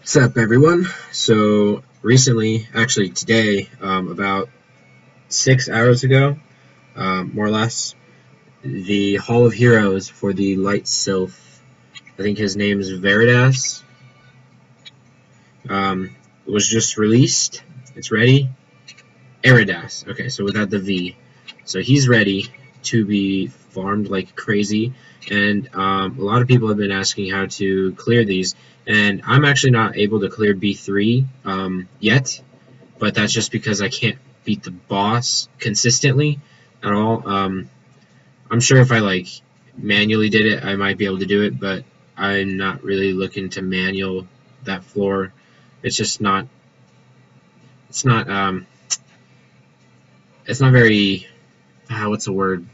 What's up, everyone? So recently, actually today, about 6 hours ago, more or less, the Hall of Heroes for the Light Sylph, I think his name is Eredas, was just released. It's ready. Eredas. Okay, so without the V. So he's ready to be farmed like crazy, and a lot of people have been asking how to clear these, and I'm actually not able to clear B3 yet, but that's just because I can't beat the boss consistently at all. I'm sure if I manually did it, I might be able to do it, but I'm not really looking to manual that floor. It's just not. It's not very. What's the word?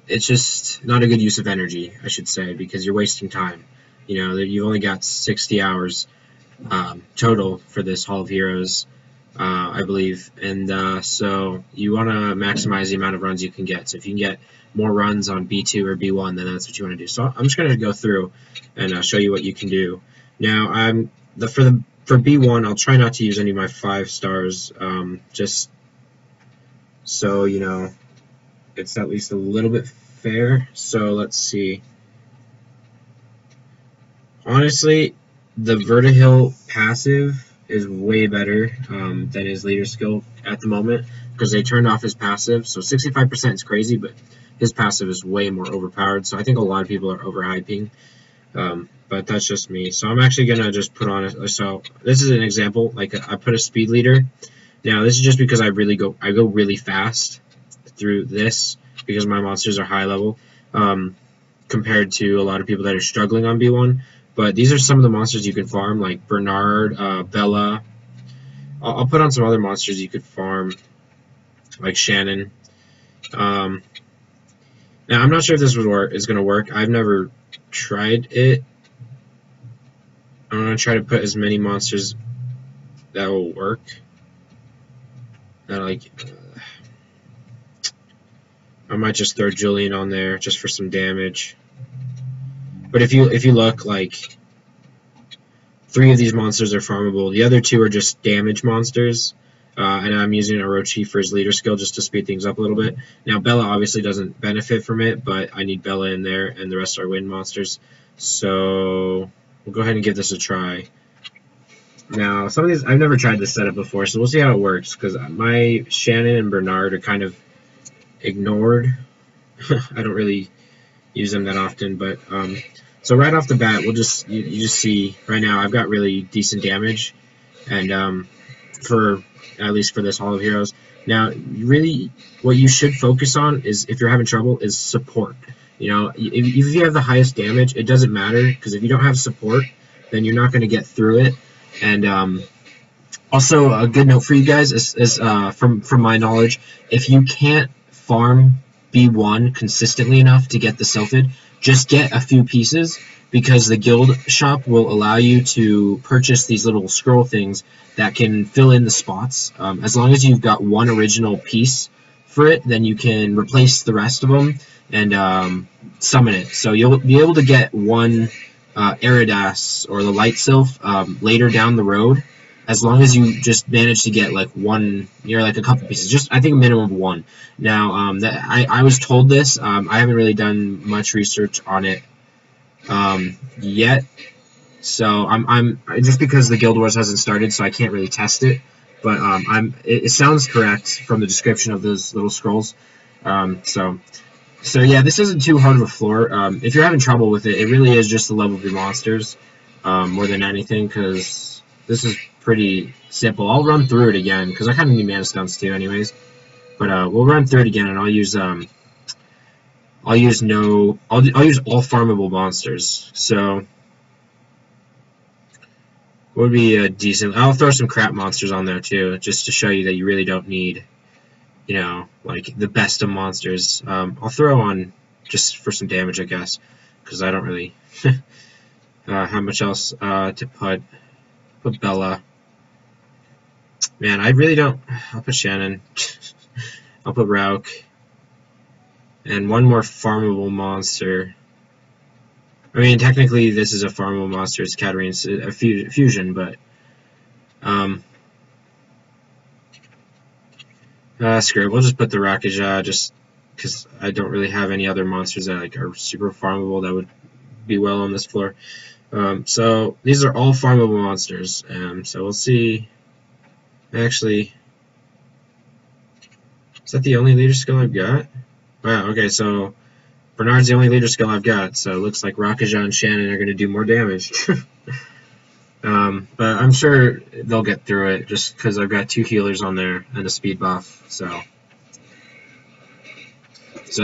It's just not a good use of energy, I should say, because you're wasting time. You know, you've only got 60 hours total for this Hall of Heroes, I believe, and so you want to maximize the amount of runs you can get. So if you can get more runs on B2 or B1, then that's what you want to do. So I'm just going to go through and show you what you can do. Now, for B1, I'll try not to use any of my 5 stars, just so you know it's at least a little bit fair. So let's see. Honestly, the Vertihill passive is way better than his leader skill at the moment, because they turned off his passive. So 65% is crazy, but his passive is way more overpowered. So I think a lot of people are overhyping, but that's just me. So I'm actually gonna just put on so this is an example. Like I put a speed leader. Now this is just because I go really fast through this, because my monsters are high level compared to a lot of people that are struggling on B1. But these are some of the monsters you can farm, like Bernard, Bella. I'll put on some other monsters you could farm, like Shannon. Now, I'm not sure if this is going to work. I've never tried it. I'm going to try to put as many monsters that will work. I might just throw Julian on there just for some damage. But if you look, like 3 of these monsters are farmable. The other 2 are just damage monsters, and I'm using Orochi for his leader skill just to speed things up a little bit. Now Bella obviously doesn't benefit from it, but I need Bella in there, and the rest are wind monsters. So we'll go ahead and give this a try. Now some of these I've never tried this setup before, so we'll see how it works, because my Shannon and Bernard are kind of ignored. I don't really use them that often, but so right off the bat, we'll just you just see right now I've got really decent damage, and for at least for this Hall of Heroes. Now, really, what you should focus on is, if you're having trouble, is support. You know, if you have the highest damage, it doesn't matter, because if you don't have support, then you're not going to get through it. And also, a good note for you guys is from my knowledge, if you can't farm B1 consistently enough to get the Sylphid, just get a few pieces, because the guild shop will allow you to purchase these little scroll things that can fill in the spots. As long as you've got one original piece for it, then you can replace the rest of them and summon it. So you'll be able to get one Eredas or the Light Sylph later down the road, as long as you just manage to get like one, like a couple pieces, just I think a minimum of 1. Now, I was told this. I haven't really done much research on it yet, so I'm just because the Guild Wars hasn't started, so I can't really test it. But it sounds correct from the description of those little scrolls. So yeah, this isn't too hard of a floor. If you're having trouble with it, it really is just the level of your monsters more than anything, because this is pretty simple. I'll run through it again, because I kind of need mana stones too anyways. But we'll run through it again, and I'll use all farmable monsters. So what would be a decent? I'll throw some crap monsters on there too, just to show you that you really don't need, like the best of monsters. I'll throw on just for some damage, I guess, because I don't really have much else to put. Put Bella. Man, I really don't. I'll put Shannon. I'll put Rauk. And one more farmable monster. I mean, technically, this is a farmable monster. It's Katarina's a fusion, but screw it. We'll just put the Rocket Jaw just because I don't really have any other monsters that like are super farmable that would be well on this floor. So these are all farmable monsters. So we'll see. Actually, is that the only leader skill I've got? Wow. Okay, so Bernard's the only leader skill I've got. So it looks like Rakaja and Shannon are going to do more damage. But I'm sure they'll get through it just because I've got 2 healers on there and a speed buff. So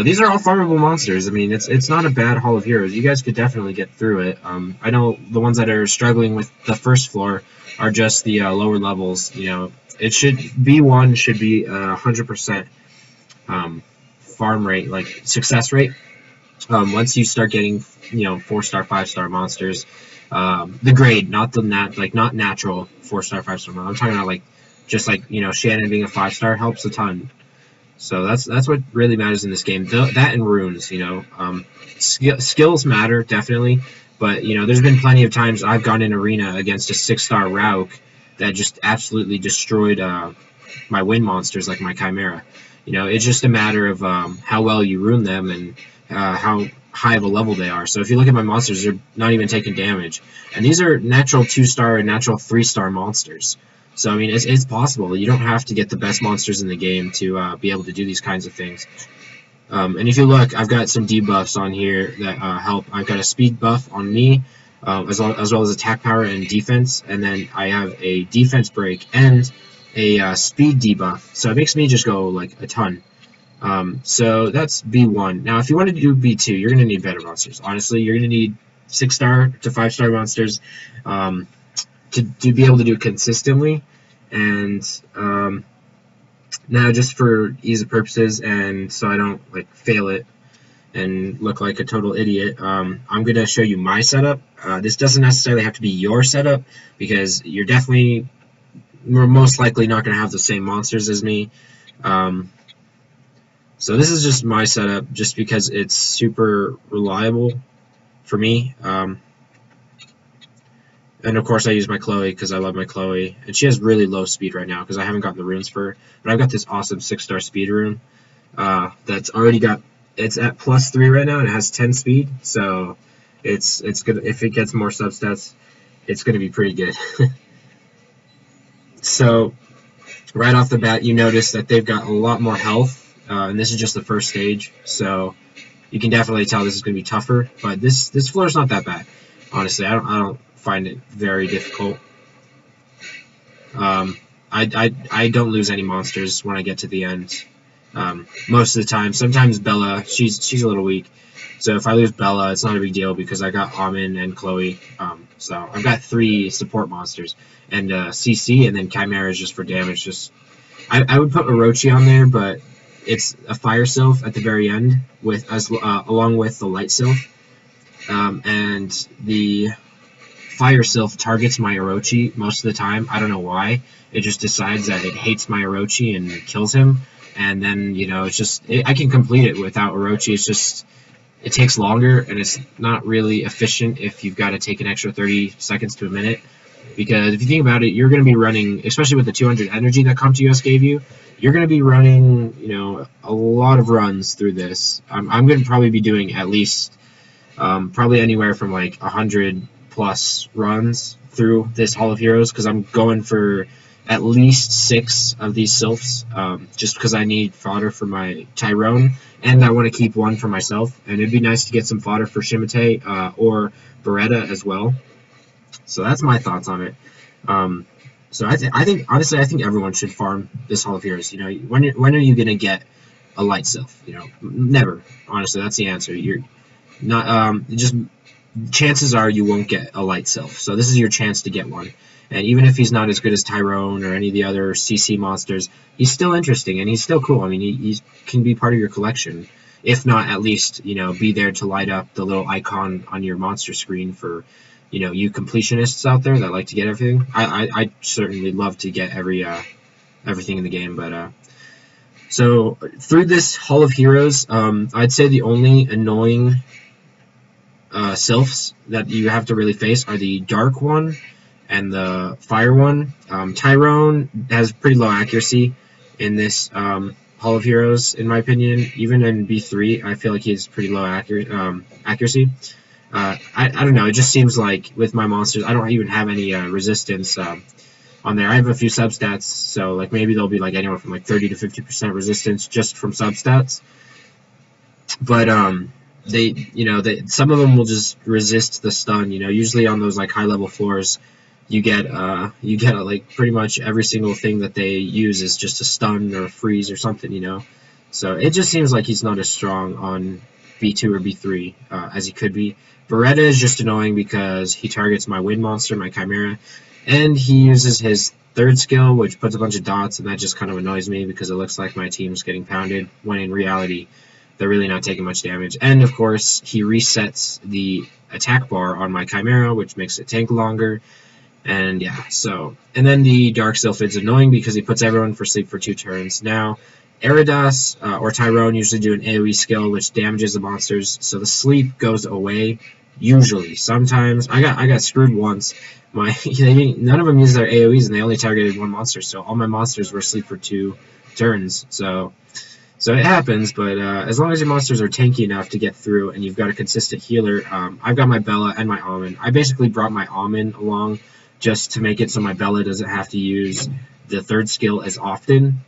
these are all farmable monsters. I mean, it's not a bad Hall of Heroes. You guys could definitely get through it. I know the ones that are struggling with the first floor are just the lower levels. You know, it should B1 should be 100% farm rate, like success rate. Once you start getting 4-star, 5-star monsters, the grade, not the not natural 4-star, 5-star. I'm talking about just Shannon being a 5-star helps a ton. So that's what really matters in this game. That and runes, skills matter definitely, but there's been plenty of times I've gone in arena against a 6-star Rauk that just absolutely destroyed my win monsters like my Chimera. It's just a matter of how well you rune them and how high of a level they are. So if you look at my monsters, they're not even taking damage, and these are natural 2-star and natural 3-star monsters. So, I mean, it's possible. You don't have to get the best monsters in the game to be able to do these kinds of things. And if you look, I've got some debuffs on here that help. I've got a speed buff on me, as well as attack power and defense. And then I have a defense break and a speed debuff. So it makes me just go, like, a ton. So that's B1. Now, if you want to do B2, you're going to need better monsters. Honestly, you're going to need 6-star to 5-star monsters. To be able to do it consistently, and now just for ease of purposes and so I don't fail it and look like a total idiot, I'm going to show you my setup. This doesn't necessarily have to be your setup because you're most likely not going to have the same monsters as me. So this is just my setup just because it's super reliable for me. And of course I use my Chloe because I love my Chloe. And she has really low speed right now because I haven't gotten the runes for her. But I've got this awesome 6-star speed rune that's already it's at +3 right now and it has 10 speed. So it's good. If it gets more substats, it's going to be pretty good. So right off the bat, you notice that they've got a lot more health. And this is just the first stage. So you can definitely tell this is going to be tougher. But this floor is not that bad. Honestly, I don't find it very difficult. I don't lose any monsters when I get to the end. Most of the time. Sometimes Bella, she's a little weak. So if I lose Bella, it's not a big deal because I got Amin and Chloe. So I've got 3 support monsters and CC, and then Chimera is just for damage. I would put Orochi on there, but it's a Fire Sylph at the very end along with the Light Sylph. And the Fire Sylph targets my Orochi most of the time. I don't know why. It just decides that it hates my Orochi and kills him. And then, I can complete it without Orochi. It's just, it takes longer, and it's not really efficient if you've got to take an extra 30 seconds to a minute. Because if you think about it, you're going to be running, especially with the 200 energy that CompTOS gave you, you're going to be running, a lot of runs through this. I'm going to probably be doing at least probably anywhere from 100 plus runs through this Hall of Heroes because I'm going for at least 6 of these Sylphs just because I need fodder for my Tyrone and I want to keep 1 for myself, and it'd be nice to get some fodder for Shimate or Beretta as well. So that's my thoughts on it. So I think honestly I think everyone should farm this Hall of Heroes. When are you gonna get a Light Sylph? Never. Honestly, that's the answer. You're not just chances are you won't get a Light Sylph. So this is your chance to get one. And even if he's not as good as Tyrone or any of the other CC monsters, he's still interesting and he's still cool. I mean, he can be part of your collection. If not, at least, be there to light up the little icon on your monster screen for, you completionists out there that like to get everything. I certainly love to get everything in the game, but so through this Hall of Heroes, I'd say the only annoying Sylphs that you have to really face are the Dark one and the Fire one. Tyrone has pretty low accuracy in this Hall of Heroes, in my opinion. Even in B3, I feel like he has pretty low accuracy. I don't know, it just seems like with my monsters, I don't even have any resistance on there. I have a few substats, so like maybe they'll be like anywhere from like 30 to 50% resistance just from substats. But some of them will just resist the stun. Usually on those like high level floors, you get like pretty much every single thing that they use is just a stun or a freeze or something. So it just seems like he's not as strong on B2 or B3 as he could be. Eredas is just annoying because he targets my wind monster, my Chimera, and he uses his third skill, which puts a bunch of dots, and that just kind of annoys me because it looks like my team's getting pounded, when in reality, they're really not taking much damage. And, of course, he resets the attack bar on my Chimera, which makes it tank longer. And, yeah, so... And then the Dark Sylphid's annoying because he puts everyone for sleep for 2 turns. Now, Eredas or Tyrone usually do an AoE skill, which damages the monsters, so the sleep goes away, usually. Sometimes... I got screwed once. None of them used their AoEs, and they only targeted one monster, so all my monsters were asleep for 2 turns. So it happens, but as long as your monsters are tanky enough to get through and you've got a consistent healer, I've got my Bella and my Almond. I basically brought my Almond along just to make it so my Bella doesn't have to use the third skill as often.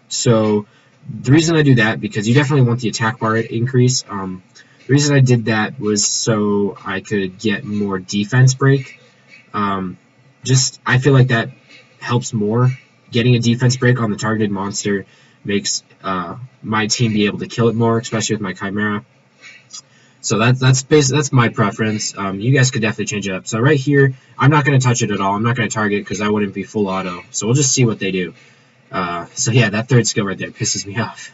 So the reason I do that, because you definitely want the attack bar increase. The reason I did that was so I could get more defense break. I feel like that helps more. Getting a defense break on the targeted monster makes my team be able to kill it more, especially with my Chimera. So that's my preference. You guys could definitely change it up. So right here, I'm not going to touch it at all. I'm not going to target because that wouldn't be full auto. So we'll just see what they do. So yeah, that third skill right there pisses me off.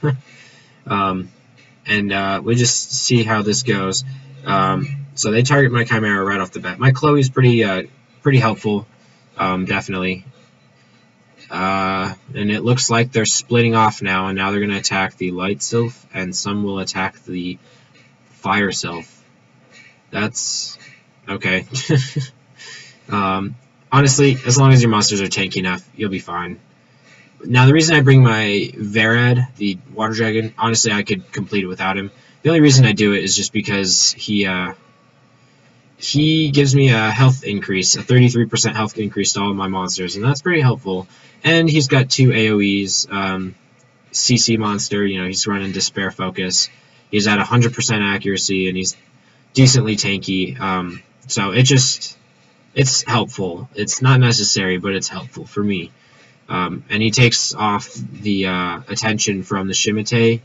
We'll just see how this goes. So they target my Chimera right off the bat. My Chloe's pretty helpful, definitely. And it looks like they're splitting off now, and now they're going to attack the Light Sylph, and some will attack the Fire Sylph. That's okay. Honestly, as long as your monsters are tanky enough, you'll be fine. Now, the reason I bring my Verad, the Water Dragon, honestly, I could complete it without him. The only reason I do it is just because he gives me a health increase, a 33% health increase to all of my monsters, and that's pretty helpful. And he's got 2 AoEs, CC monster, he's running Despair Focus. He's at 100% accuracy, and he's decently tanky. So it's helpful. It's not necessary, but it's helpful for me. And he takes off the attention from the Shimite.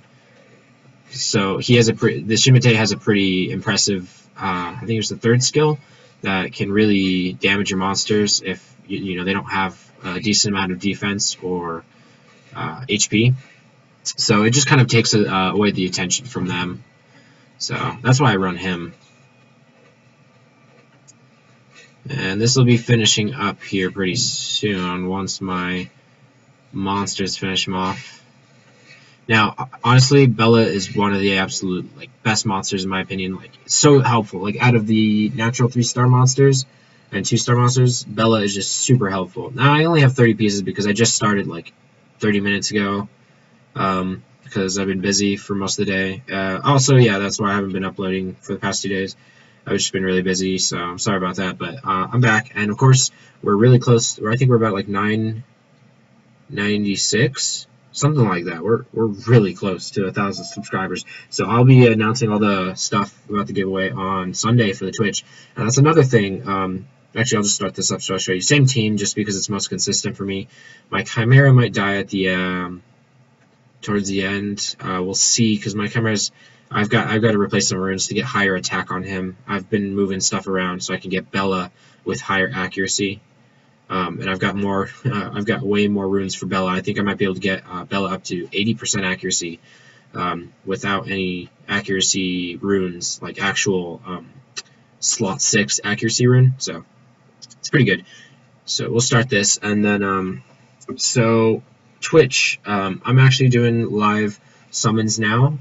So the Shimite has a pretty impressive, I think it's the third skill that can really damage your monsters if they don't have a decent amount of defense or HP. So it just kind of takes away the attention from them. So that's why I run him. And this will be finishing up here pretty soon once my monsters finish him off. Now, honestly, Bella is one of the absolute best monsters in my opinion. It's so helpful. Out of the natural 3-star monsters and 2-star monsters, Bella is just super helpful. Now, I only have 30 pieces because I just started 30 minutes ago. Because I've been busy for most of the day. Also, yeah, that's why I haven't been uploading for the past 2 days. I've just been really busy, so I'm sorry about that. But I'm back, and of course, we're really close. I think we're about 996, something like that. We're really close to 1,000 subscribers. So I'll be announcing all the stuff about the giveaway on Sunday for the Twitch. And that's another thing. Actually, I'll just start this up so I'll show you. Same team, just because it's most consistent for me. My Chimera might die at the towards the end. We'll see, because my Chimera's I've got to replace some runes to get higher attack on him. I've been moving stuff around so I can get Bella with higher accuracy. And I've got way more runes for Bella. I think I might be able to get Bella up to 80% accuracy without any accuracy runes, like actual slot 6 accuracy rune. So it's pretty good. So we'll start this, and then so Twitch, I'm actually doing live summons now.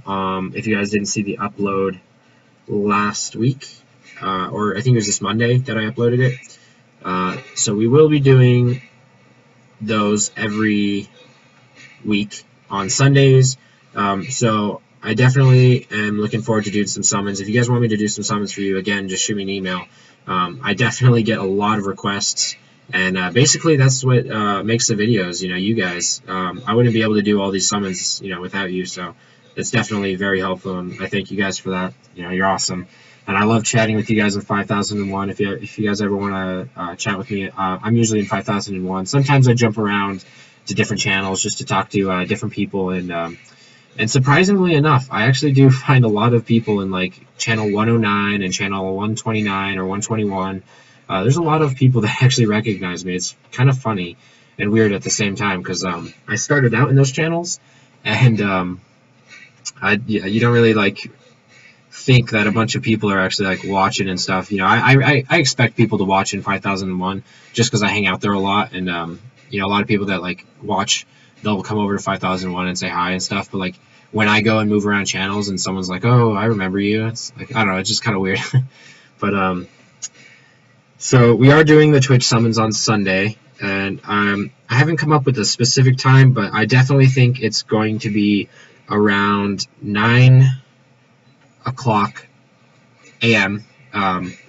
If you guys didn't see the upload last week, or I think it was this Monday that I uploaded it. So we will be doing those every week on Sundays. So I definitely am looking forward to doing some summons. If you guys want me to do some summons for you, again, just shoot me an email. I definitely get a lot of requests, and basically that's what makes the videos, you guys. I wouldn't be able to do all these summons, without you, so it's definitely very helpful, and I thank you guys for that. You're awesome. And I love chatting with you guys in 5001. If you guys ever want to chat with me, I'm usually in 5001. Sometimes I jump around to different channels just to talk to different people, and surprisingly enough, I actually do find a lot of people in like channel 109 and channel 129 or 121. There's a lot of people that actually recognize me. It's kind of funny and weird at the same time, because I started out in those channels, and you don't really like think that a bunch of people are actually like watching and stuff. I expect people to watch in 5001 just because I hang out there a lot, and a lot of people that like watch, they'll come over to 5001 and say hi and stuff. But like when I go and move around channels and someone's like, "Oh, I remember you," it's like, I don't know, it's just kind of weird. But so we are doing the Twitch summons on Sunday, and I haven't come up with a specific time, but I definitely think it's going to be around 9 o'clock a.m.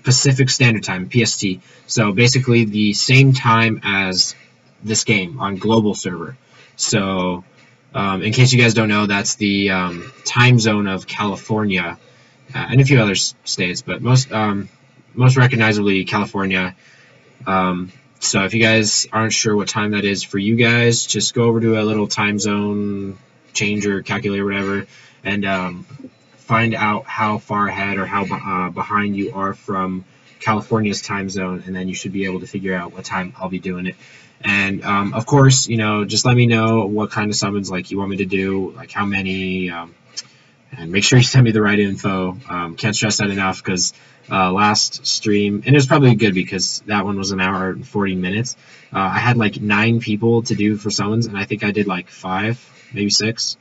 Pacific Standard Time, PST. So basically the same time as this game on global server. So in case you guys don't know, that's the time zone of California and a few other states, but most recognizably California. So if you guys aren't sure what time that is for you guys, just go over to a little time zone changer, calculator, whatever, and find out how far ahead or how behind you are from California's time zone, and then you should be able to figure out what time I'll be doing it. And of course, just let me know what kind of summons like you want me to do, like how many, and make sure you send me the right info. Can't stress that enough, because last stream, and it was probably good because that one was an hour and 40 minutes. I had like 9 people to do for summons, and I think I did like 5, maybe 6.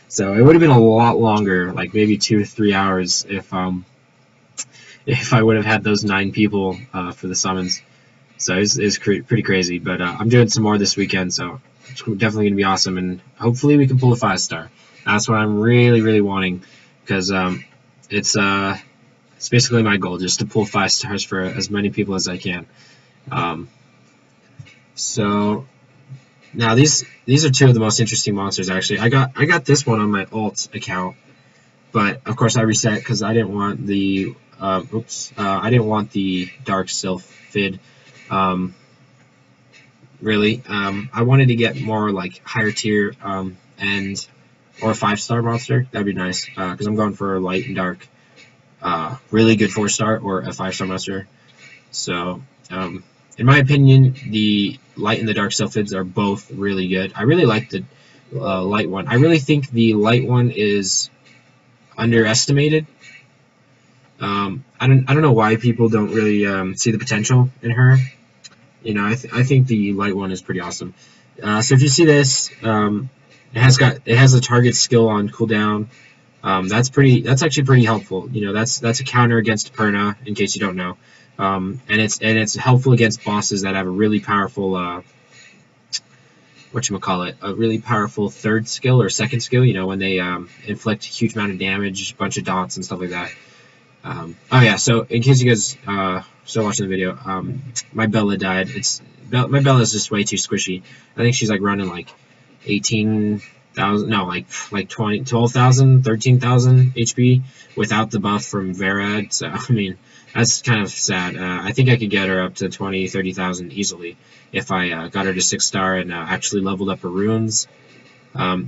So it would have been a lot longer, like maybe 2 to 3 hours, if I would have had those 9 people for the summons. So it's pretty crazy. But I'm doing some more this weekend, so it's definitely gonna be awesome, and hopefully we can pull a 5-star. That's what I'm really wanting, because it's basically my goal, just to pull 5 stars for as many people as I can. So now these are 2 of the most interesting monsters, actually. I got this one on my alt account, but of course I reset because I didn't want the I didn't want the dark Sylphid. Really, I wanted to get more like higher tier and or a 5-star monster. That'd be nice, because I'm going for light and dark, really good 4-star or a 5-star monster. So in my opinion, the light and the dark Sylphids are both really good. I really like the light one. I really think the light one is underestimated. I don't know why people don't really see the potential in her. I think the light one is pretty awesome. So if you see this, it has a target skill on cooldown. That's actually pretty helpful. That's a counter against Perna, in case you don't know. And it's helpful against bosses that have a really powerful a really powerful 3rd skill or 2nd skill, when they inflict a huge amount of damage, a bunch of dots and stuff like that. Oh yeah, so in case you guys still watching the video, my Bella died. My Bella is just way too squishy. I think she's like running like 18,000, no, like 12,000, 13,000 HP without the buff from Verad. So I mean, that's kind of sad. I think I could get her up to 20, 30,000 easily if I got her to 6-star and actually leveled up her runes. Oh,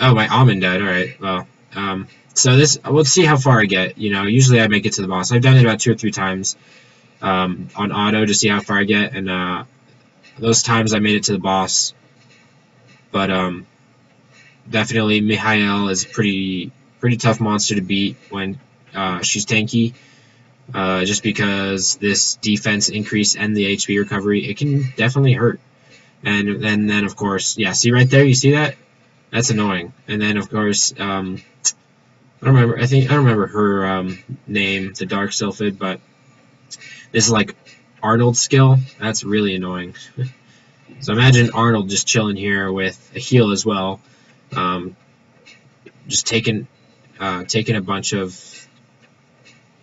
my almond died. All right, well, so we'll see how far I get. Usually I make it to the boss. I've done it about 2 or 3 times on auto to see how far I get, and those times I made it to the boss. But definitely Mihail is pretty tough monster to beat when she's tanky. Just because this defense increase and the HP recovery, it can definitely hurt. And then of course, yeah, see right there, you see that? That's annoying. And then of course, I don't remember. I don't remember her name, the Dark Sylphid, but this is like Arnold's skill. That's really annoying. So imagine Arnold just chilling here with a heal as well, just taking a bunch of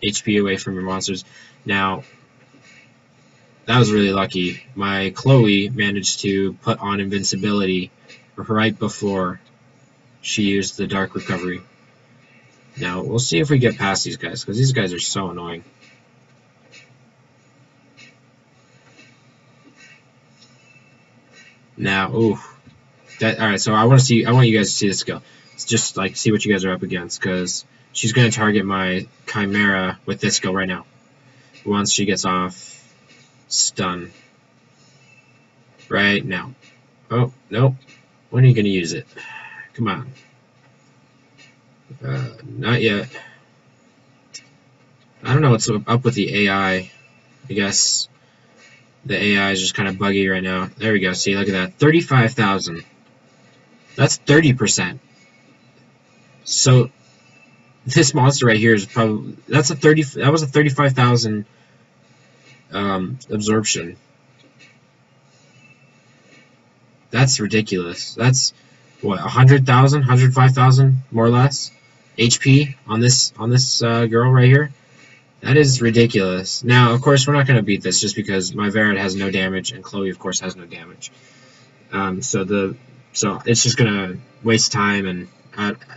HP away from your monsters. Now, that was really lucky. My Chloe managed to put on invincibility right before she used the Dark Recovery. Now, we'll see if we get past these guys, because these guys are so annoying. Now, ooh. Alright, so I want you guys to see this skill. It's just, like, see what you guys are up against, because she's going to target my Chimera with this skill right now. Once she gets off stun. Right now. Oh, nope. When are you going to use it? Come on. Not yet. I don't know what's up with the AI. I guess the AI is just kind of buggy right now. There we go. See, look at that. 35,000. That's 30%. So this monster right here is probably that was a 35,000 absorption. That's ridiculous. That's what, 100,000, 105,000 more or less HP on this girl right here. That is ridiculous. Now, of course, we're not going to beat this just because my Verid has no damage and Chloe, of course, has no damage. So it's just going to waste time, and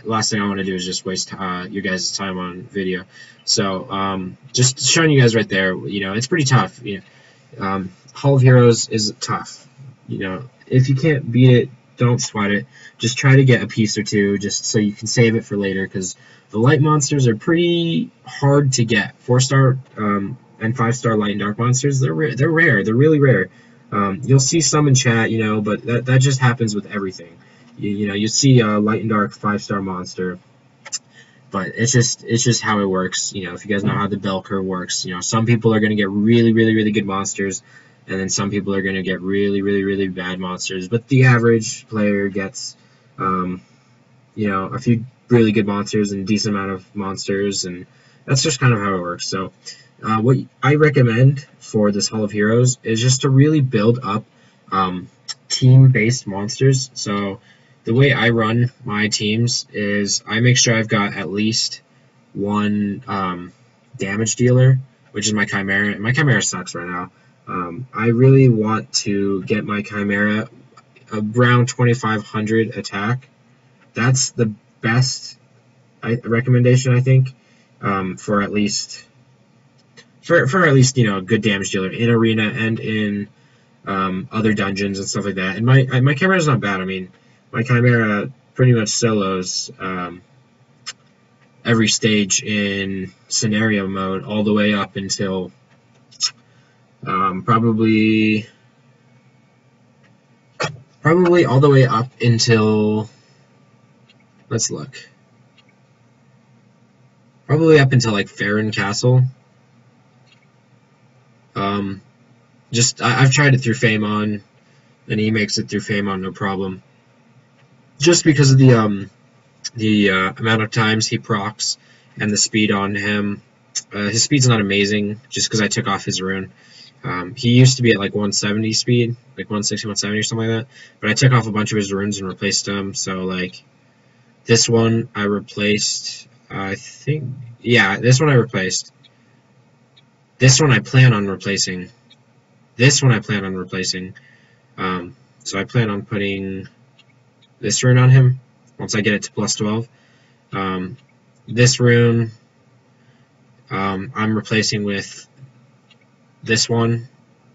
last thing I want to do is just waste you guys' time on video. So just showing you guys right there, you know, it's pretty tough. You know, Hall of Heroes is tough. You know, if you can't beat it, don't sweat it. Just try to get a piece or two just so you can save it for later, because the light monsters are pretty hard to get. 4-star and 5-star light and dark monsters, they're rare. They're really rare. You'll see some in chat, you know, but that just happens with everything. You know, you see a light and dark 5-star monster, but it's just how it works. You know, if you guys know how the bell curve works, you know, some people are going to get really, really, really good monsters, and then some people are going to get really, really, really bad monsters. But the average player gets, you know, a few really good monsters and a decent amount of monsters, and that's just kind of how it works. So what I recommend for this Hall of Heroes is just to really build up team-based monsters. So the way I run my teams is I make sure I've got at least one damage dealer, which is my Chimera. My Chimera sucks right now. I really want to get my Chimera around 2,500 attack. That's the best recommendation, I think, for at least you know, a good damage dealer in arena and in other dungeons and stuff like that. And my Chimera's not bad. I mean, my Chimera pretty much solos every stage in scenario mode all the way up until probably all the way up until, let's look, probably up until like Farron Castle. I've tried it through Famon, and he makes it through Famon no problem. Just because of the amount of times he procs and the speed on him. His speed's not amazing, just because I took off his rune. He used to be at like 170 speed, like 160, 170 or something like that. But I took off a bunch of his runes and replaced them. So like this one I replaced. I think, yeah, this one I replaced. This one I plan on replacing. This one I plan on replacing. So I plan on putting this rune on him once I get it to plus 12. This rune I'm replacing with this one.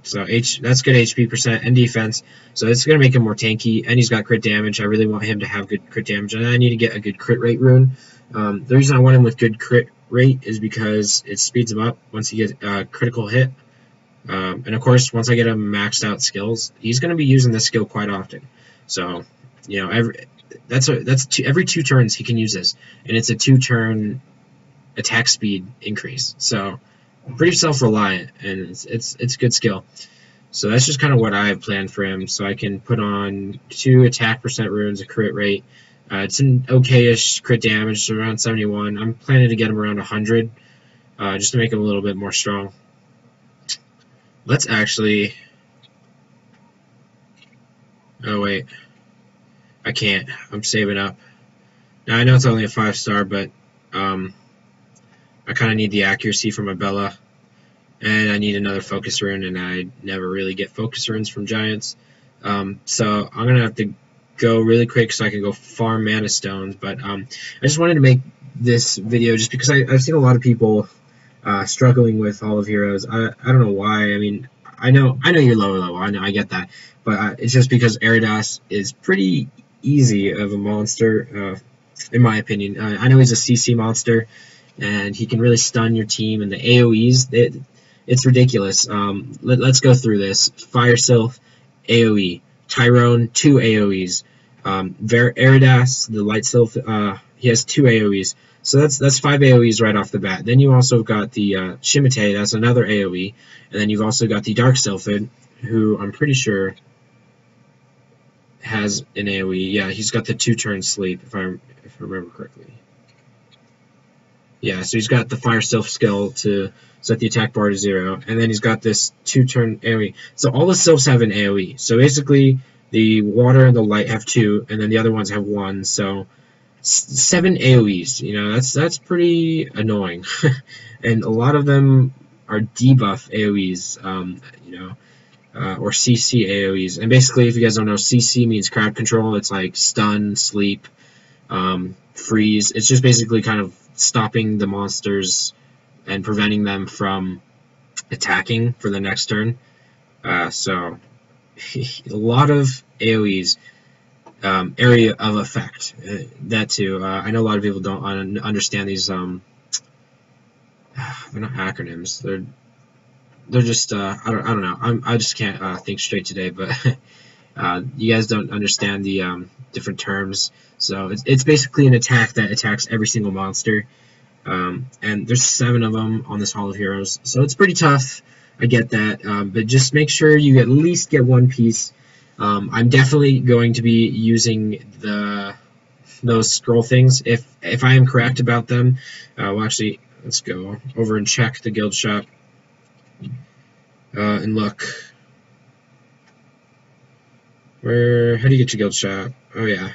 So that's good HP percent and defense. So it's going to make him more tanky, and he's got crit damage. I really want him to have good crit damage, and I need to get a good crit rate rune. The reason I want him with good crit rate is because it speeds him up once he gets a critical hit. And of course, once I get him maxed out skills, he's going to be using this skill quite often. So, you know, every 2 turns he can use this, and it's a 2-turn attack speed increase. So, pretty self-reliant, and it's a good skill. So that's just kind of what I have planned for him. So I can put on 2 attack percent runes, a crit rate, It's an okay-ish crit damage, around 71. I'm planning to get him around 100, just to make him a little bit more strong. Let's actually... Oh, wait. I can't. I'm saving up. Now, I know it's only a 5-star, but I kind of need the accuracy for my Bella. And I need another focus rune, and I never really get focus runes from giants. So I'm going to have to go really quick so I can go farm mana stones. But I just wanted to make this video just because I've seen a lot of people struggling with Hall of Heroes. I don't know why. I mean, I know you're lower level. I get that. But it's just because Eredas is pretty easy of a monster, in my opinion. I know he's a CC monster, and he can really stun your team. And the AoEs, it's ridiculous. Let's go through this. Fire Sylph, AoE. Tyrone, 2 AoEs. Eredas, the Light Sylph, he has 2 AoEs. So that's 5 AoEs right off the bat. Then you also got the Shimite, that's another AoE. And then you've also got the Dark Sylphid, who I'm pretty sure has an AoE. Yeah, he's got the 2-turn sleep, if I remember correctly. Yeah, so he's got the Fire Sylph skill to set the attack bar to 0, and then he's got this 2-turn AoE. So all the Sylphs have an AoE. So basically, the Water and the Light have 2, and then the other ones have 1. So 7 AoEs. You know, that's pretty annoying, and a lot of them are debuff AoEs. You know. Or CC AoEs. And basically, if you guys don't know, CC means crowd control. It's like stun, sleep, freeze. It's just basically kind of stopping the monsters and preventing them from attacking for the next turn. So, a lot of AoEs. Area of effect. That too. I know a lot of people don't understand these. They're not acronyms. They're just I don't know. I just can't think straight today. But you guys don't understand the different terms. So it's basically an attack that attacks every single monster. And there's 7 of them on this Hall of Heroes. So it's pretty tough. I get that. But just make sure you at least get 1 piece. I'm definitely going to be using those scroll things if I am correct about them. Well, actually, let's go over and check the guild shop. And look. How do you get your guild shop? Oh, yeah.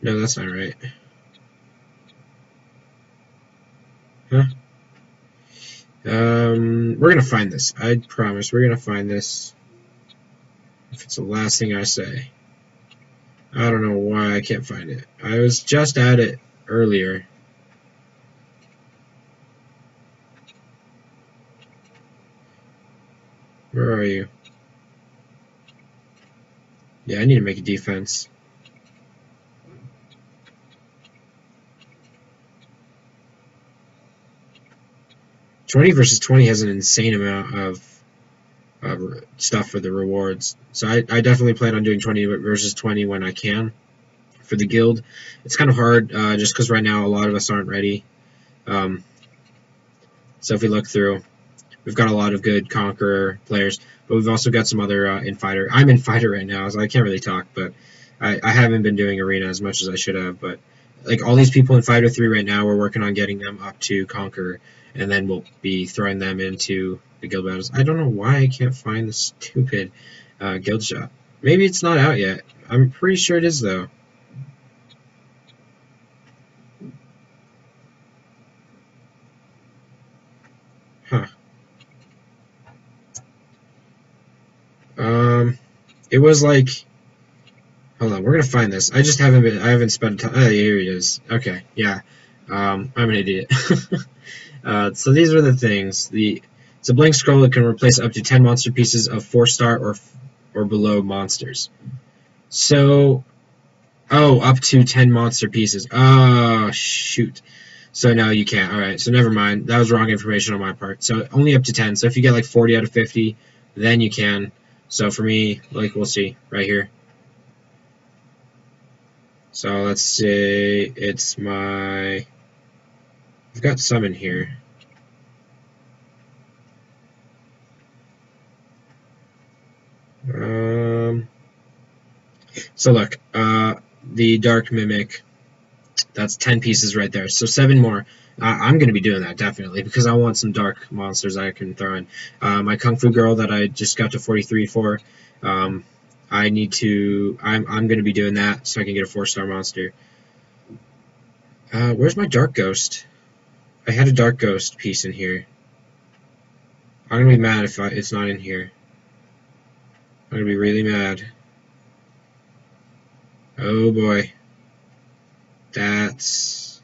No, that's not right. Huh? We're gonna find this. I promise, we're gonna find this. If it's the last thing I say. I don't know why I can't find it. I was just at it earlier. Where are you? Yeah, I need to make a defense. $20 versus 20 has an insane amount of stuff for the rewards. So I definitely plan on doing 20 versus 20 when I can for the guild. It's kind of hard just because right now a lot of us aren't ready. So if we look through, we've got a lot of good Conqueror players, but we've also got some other in Fighter. I'm in Fighter right now, so I can't really talk, but I haven't been doing Arena as much as I should have. But like all these people in Fighter 3 right now, we're working on getting them up to Conqueror, and then we'll be throwing them into the guild battles. I don't know why I can't find the stupid guild shop. Maybe it's not out yet. I'm pretty sure it is, though. Huh. It was like... Hold on, we're gonna find this. I haven't spent time. Oh, here it is. Okay, yeah. I'm an idiot. So these are the things. It's a blank scroll that can replace up to 10 monster pieces of 4-star or below monsters. So, up to 10 monster pieces. Oh, shoot. So no, you can't. Alright, so never mind. That was wrong information on my part. So only up to 10. So if you get like 40 out of 50, then you can. So for me, like we'll see right here. So let's say it's my... I've got some in here. So look, the Dark Mimic, that's 10 pieces right there. So 7 more. I'm going to be doing that, definitely, because I want some dark monsters I can throw in. My Kung Fu Girl that I just got to 43 for, I need to... I'm going to be doing that so I can get a 4-star monster. Where's my Dark Ghost? I had a Dark Ghost piece in here. I'm going to be mad if it's not in here. I'm going to be really mad. Oh boy. That's...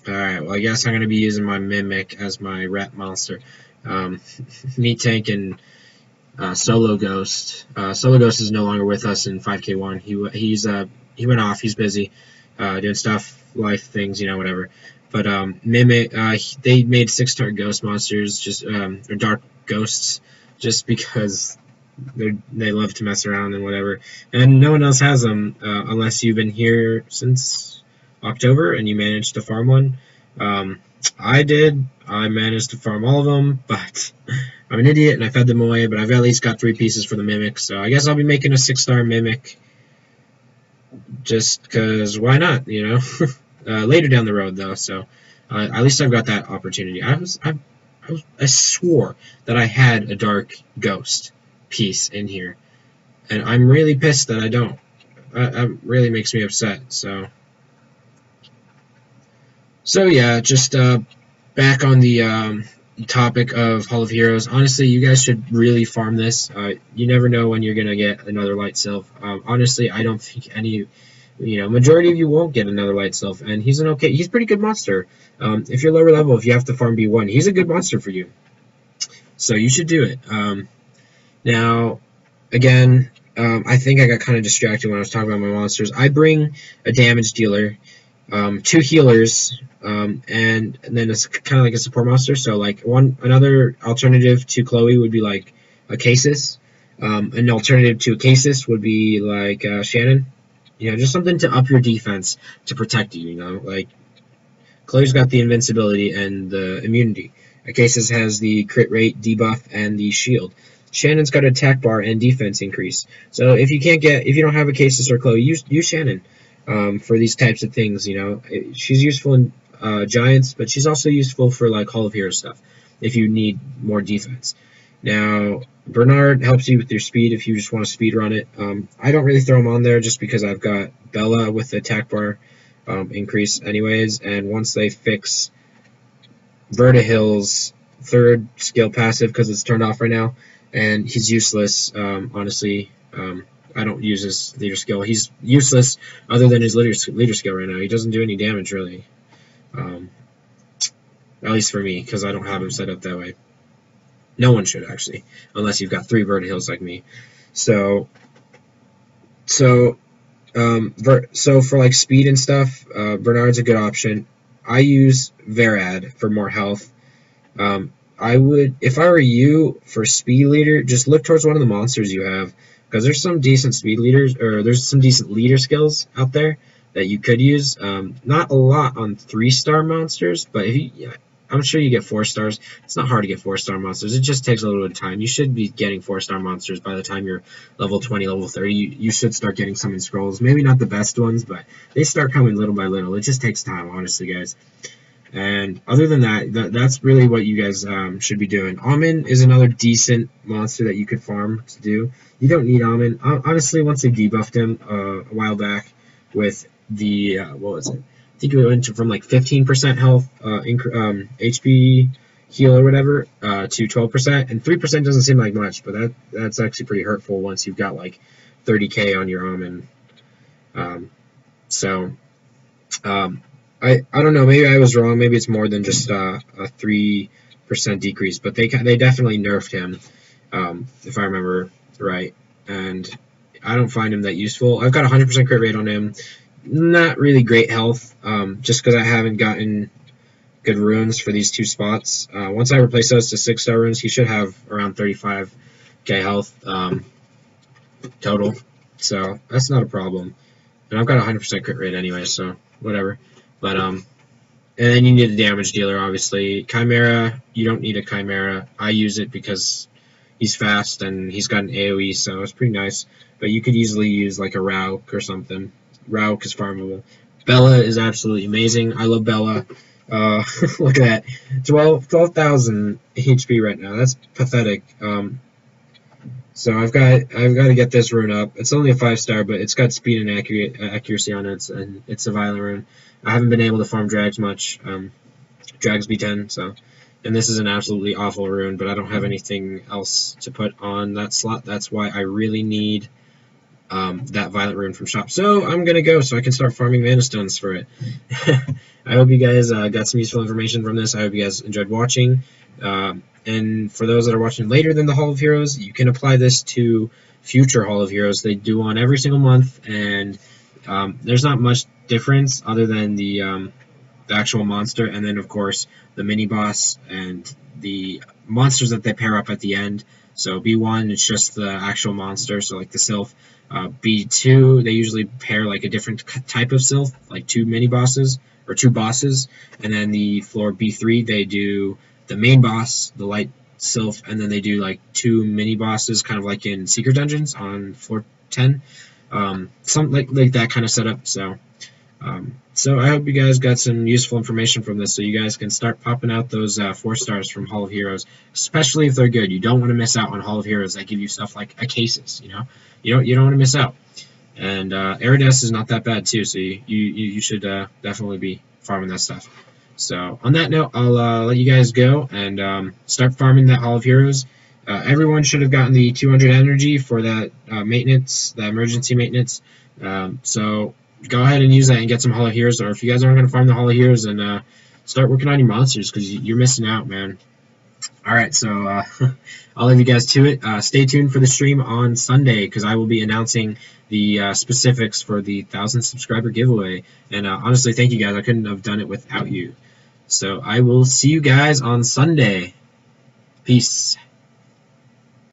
Alright, well I guess I'm going to be using my Mimic as my rep monster. Meat Tank and Solo Ghost. Solo Ghost is no longer with us in 5K1. He went off, he's busy doing stuff, life things, you know, whatever. But Mimic, they made 6-star ghost monsters, just or dark ghosts, just because they love to mess around and whatever. And no one else has them unless you've been here since October and you managed to farm one. I did. I managed to farm all of them, but I'm an idiot and I fed them away. But I've at least got 3 pieces for the Mimic, so I guess I'll be making a 6-star Mimic. Just because, why not, you know? Later down the road, though, so at least I've got that opportunity. I swore that I had a Dark Ghost piece in here, and I'm really pissed that I don't. That really makes me upset, so yeah, just back on the topic of Hall of Heroes. Honestly, you guys should really farm this. You never know when you're gonna get another Light Sylph. Honestly, I don't think any... majority of you won't get another Light Sylph, and he's a pretty good monster. If you're lower level, if you have to farm B1, he's a good monster for you. So you should do it. Now, again, I think I got kind of distracted when I was talking about my monsters. I bring a damage dealer, 2 healers, and then it's kind of like a support monster. So like another alternative to Chloe would be like a Casus. An alternative to a Casus would be like Shannon. Just something to up your defense to protect you, like Chloe's got the invincibility and the immunity. Casus has the crit rate debuff and the shield. Shannon's got attack bar and defense increase. So if you don't have a Casus or Chloe, use Shannon for these types of things. She's useful in Giants, but she's also useful for like Hall of Heroes stuff if you need more defense. Now, Bernard helps you with your speed if you just want to speed run it. I don't really throw him on there just because I've got Bella with the attack bar increase anyways, and once they fix Vertihill's 3rd skill passive because it's turned off right now, and he's useless, honestly. I don't use his leader skill. He's useless other than his leader skill right now. He doesn't do any damage, really. At least for me, because I don't have him set up that way. No one should, actually, unless you've got 3 Vertihills like me. So for like speed and stuff, Bernard's a good option. I use Verad for more health. I would, if I were you, for speed leader, just look towards one of the monsters you have, because there's some decent speed leaders, or there's some decent leader skills out there that you could use. Not a lot on 3-star monsters, but I'm sure you get 4 stars. It's not hard to get 4-star monsters. It just takes a little bit of time. You should be getting 4-star monsters by the time you're level 20, level 30. You should start getting some in scrolls. Maybe not the best ones, but they start coming little by little. It just takes time, honestly, guys. And other than that, that's really what you guys should be doing. Almond is another decent monster that you could farm to do. You don't need Almond. Honestly, once they debuffed him a while back with the, what was it? I think it went from like 15% health, HP heal or whatever, to 12%, and 3% doesn't seem like much, but that's actually pretty hurtful once you've got like 30k on your almond. I don't know, maybe I was wrong, maybe it's more than just a 3% decrease, but they definitely nerfed him, if I remember right, and I don't find him that useful. I've got 100% crit rate on him. Not really great health, just because I haven't gotten good runes for these 2 spots. Once I replace those to 6-star runes, he should have around 35k health total, so that's not a problem. And I've got 100% crit rate anyway, so whatever. But and then you need a damage dealer, obviously. Chimera, you don't need a Chimera. I use it because he's fast and he's got an AoE, so it's pretty nice. But you could easily use like a Rauk or something. Rauk is farmable. Bella is absolutely amazing. I love Bella. Look at that, 12,000 HP right now. That's pathetic. So I've got to get this rune up. It's only a 5-star, but it's got speed and accuracy on it, and it's a violent rune. I haven't been able to farm drags much. Drags B10, so, and this is an absolutely awful rune, but I don't have anything else to put on that slot. That's why I really need that violet rune from shop. So I'm gonna go so I can start farming mana stones for it. I hope you guys got some useful information from this. I hope you guys enjoyed watching. And for those that are watching later than the Hall of Heroes, you can apply this to future Hall of Heroes. They do one every single month, and there's not much difference other than the actual monster, and then of course the mini boss and the monsters that they pair up at the end. So B1, it's just the actual monster, so like the Sylph. B2, they usually pair like a different type of Sylph, like 2 mini bosses or 2 bosses, and then the floor B3, they do the main boss, the light Sylph, and then they do like 2 mini bosses, kind of like in Secret Dungeons on floor 10. Some like that kind of setup. So I hope you guys got some useful information from this, so you guys can start popping out those 4 stars from Hall of Heroes, especially if they're good. You don't want to miss out on Hall of Heroes that give you stuff like a cases. You don't want to miss out. And Eredas is not that bad too, so you should definitely be farming that stuff. So on that note, I'll let you guys go and start farming that Hall of Heroes. Everyone should have gotten the 200 energy for that maintenance, that emergency maintenance. So go ahead and use that and get some Hall of Heroes. Or if you guys aren't going to farm the Hall of Heroes, then start working on your monsters, because you're missing out, man. Alright, so I'll leave you guys to it. Stay tuned for the stream on Sunday, because I will be announcing the specifics for the 1,000 subscriber giveaway. And honestly, thank you guys. I couldn't have done it without you. So I will see you guys on Sunday. Peace.